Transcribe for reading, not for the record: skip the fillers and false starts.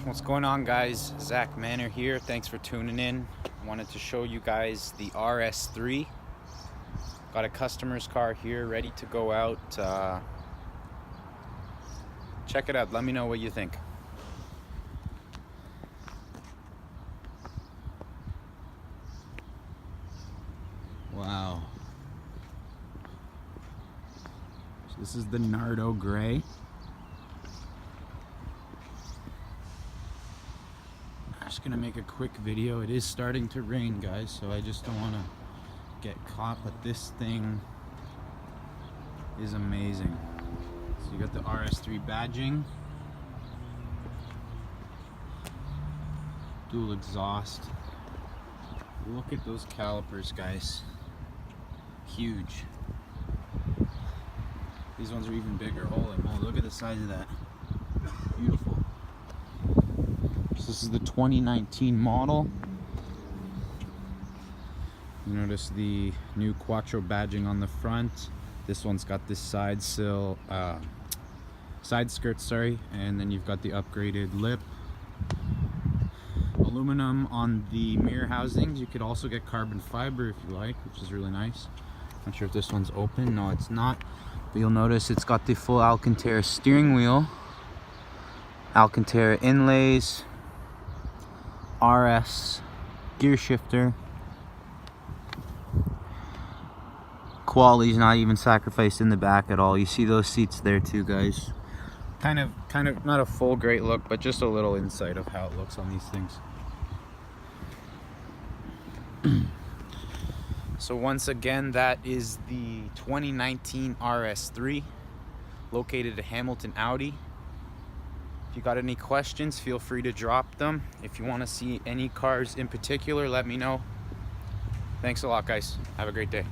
What's going on, guys? Zach Manor here. Thanks for tuning in. Wanted to show you guys the RS3. Got a customer's car here ready to go out. Check it out. Let me know what you think. Wow. So this is the Nardo Gray. I'm just gonna make a quick video. It is starting to rain, guys, so I just don't want to get caught, but this thing is amazing. So you got the RS3 badging, dual exhaust. Look at those calipers, guys. Huge. These ones are even bigger. Holy moly, look at the size of that. Beautiful. This is the 2019 model. You notice the new Quattro badging on the front. This one's got this side skirt, and then you've got the upgraded lip. Aluminum on the mirror housings. You could also get carbon fiber if you like, which is really nice. Not sure if this one's open. No, it's not. But you'll notice it's got the full Alcantara steering wheel, Alcantara inlays, RS gear shifter. Quality's not even sacrificed in the back at all. You see those seats there too, guys. Kind of not a full great look, but just a little insight of how it looks on these things. So once again, that is the 2019 RS3, located at Hamilton Audi. If you got any questions, feel free to drop them. If you want to see any cars in particular, let me know. Thanks a lot, guys. Have a great day.